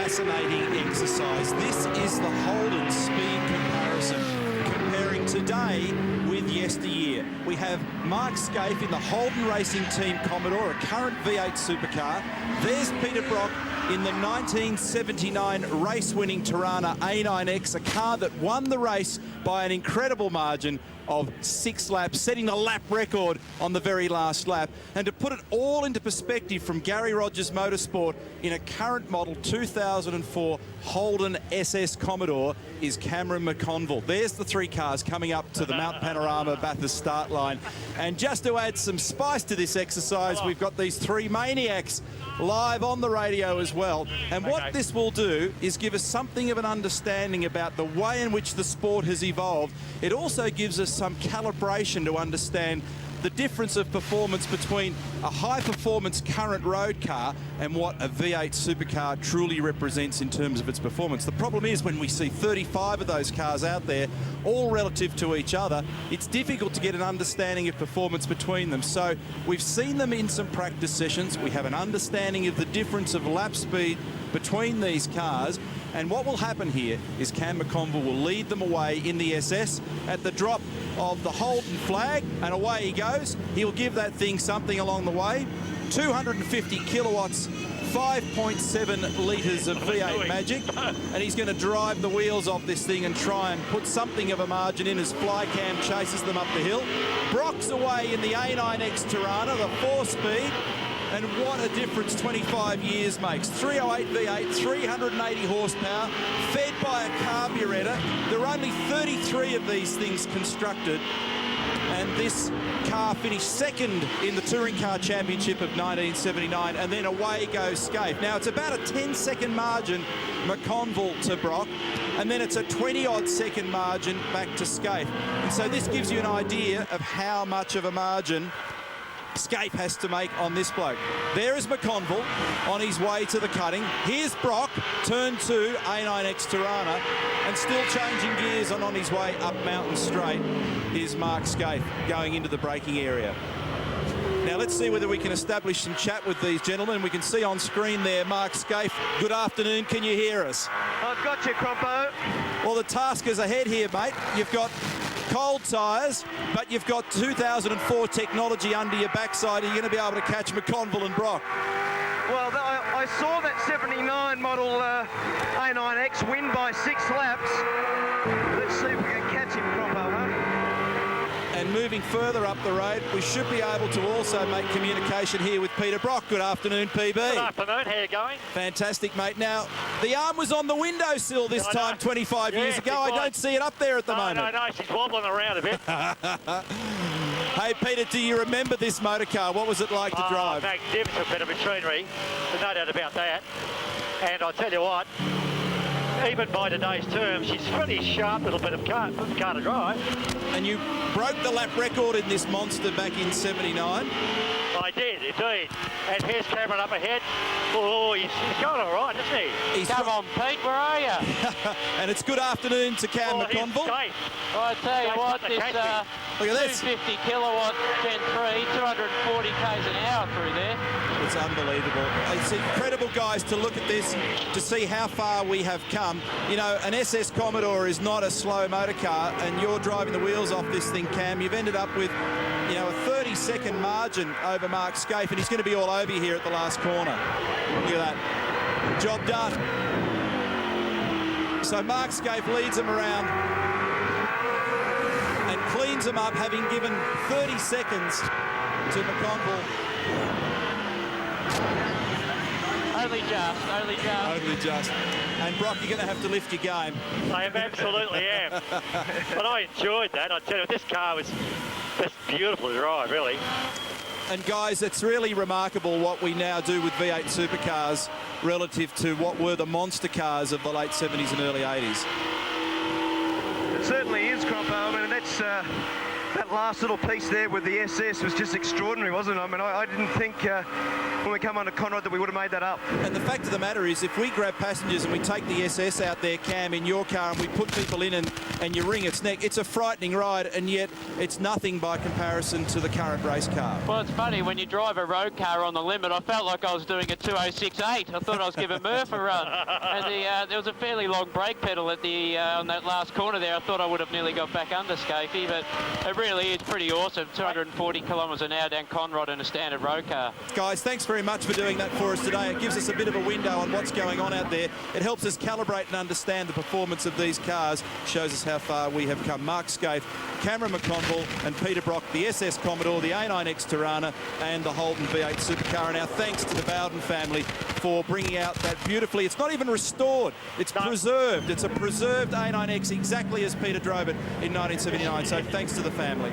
fascinating exercise. This is the Holden Speed Comparison, comparing today with yesteryear. We have Mark Skaife in the Holden Racing Team Commodore, a current V8 supercar. There's Peter Brock in the 1979 race-winning Torana A9X, a car that won the race by an incredible margin of 6 laps, setting the lap record on the very last lap. And to put it all into perspective from Gary Rogers Motorsport, in a current model 2004 Holden SS Commodore is Cameron McConville. There's the 3 cars coming up to the Mount Panorama Bathurst start line. And just to add some spice to this exercise, we've got these 3 maniacs live on the radio as well. And what this will do is give us something of an understanding about the way in which the sport has evolved. It also gives us some calibration to understand the difference of performance between a high-performance current road car and what a V8 supercar truly represents in terms of its performance. The problem is when we see 35 of those cars out there, all relative to each other, it's difficult to get an understanding of performance between them. So we've seen them in some practice sessions. We have an understanding of the difference of lap speed between these cars. And what will happen here is Cam McConville will lead them away in the SS at the drop of the Holden flag, and away he goes. He'll give that thing something along the way. 250 kilowatts, 5.7 litres of V8 magic, and he's going to drive the wheels off this thing and try and put something of a margin in as Flycam chases them up the hill. Brock's away in the A9X Torana, the 4-speed. And what a difference 25 years makes. 308 V8, 380 horsepower, fed by a carburettor. There are only 33 of these things constructed. And this car finished second in the Touring Car Championship of 1979, and then away goes Skaife. Now, it's about a 10-second margin, McConville to Brock, and then it's a 20-odd second margin back to Skaife. And so this gives you an idea of how much of a margin Skaife has to make on this bloke. There is McConville on his way to the cutting. Here's Brock, turn 2, A9X Torana, and still changing gears on his way up Mountain Straight. Here's Mark Skaife going into the braking area. Now let's see whether we can establish some chat with these gentlemen. We can see on screen there Mark Skaife. Good afternoon, can you hear us? I've got you, Crompo. Well, the task is ahead here, mate. You've got cold tyres, but you've got 2004 technology under your backside. Are you going to be able to catch McConville and Brock? Well, I saw that 79 model A9X win by 6 laps. Let's see if we can catch him, Crompo, huh? And moving further up the road, we should be able to also make communication here with Peter Brock. Good afternoon, PB. Good afternoon, how you going? Fantastic, mate. Now, the arm was on the windowsill this time 25 years ago. I don't see it up there at the moment. No, she's wobbling around a bit. Hey, Peter, do you remember this motor car? What was it like to drive? Magnificent bit of machinery, there's no doubt about that. And I'll tell you what, even by today's terms, she's a pretty sharp little bit of car to drive. And you broke the lap record in this monster back in '79. I did, indeed. And here's Cameron up ahead. Oh, he's going all right, isn't he? Come on, Pete, where are you? And it's good afternoon to Cam McConville. I tell you what, this look at this. 250 kilowatt Gen 3, 240 k's an hour through there. It's unbelievable. It's incredible, guys, to look at this, to see how far we have come. You know, an SS Commodore is not a slow motor car, and you're driving the wheels off this thing, Cam. You've ended up with, you know, a 30-second margin over Mark Skaife, and he's going to be all over you here at the last corner. Look at that. Job done. So Mark Skaife leads him around and cleans him up, having given 30 seconds to McConville. Only just. And Brock, you're going to have to lift your game. I absolutely am. But I enjoyed that. I tell you, this car was just beautiful to drive, really. And guys, it's really remarkable what we now do with V8 supercars relative to what were the monster cars of the late 70s and early 80s. It certainly is, Crompo. I mean, that's that last little piece there with the SS was just extraordinary, wasn't it? I mean, I didn't think when we come under Conrad that we would have made that up. And the fact of the matter is, if we grab passengers and we take the SS out there, Cam, in your car, and we put people in and you wring its neck, it's a frightening ride, and yet it's nothing by comparison to the current race car. Well, it's funny, when you drive a road car on the limit, I felt like I was doing a 206.8. I thought I was giving Murph a run. And there was a fairly long brake pedal at the on that last corner there. I thought I would have nearly got back under Scafie, but it really is pretty awesome. 240 kilometres an hour down Conrad in a standard road car. Guys, thanks very much for doing that for us today. It gives us a bit of a window on what's going on out there. It helps us calibrate and understand the performance of these cars. Shows us how far we have come. Mark Scaife, Cameron McConville and Peter Brock, the SS Commodore, the A9X Torana and the Holden V8 Supercar. And our thanks to the Bowden family for bringing out that beautifully. It's not even restored. It's preserved. It's a preserved A9X exactly as Peter drove it in 1979. So thanks to the family.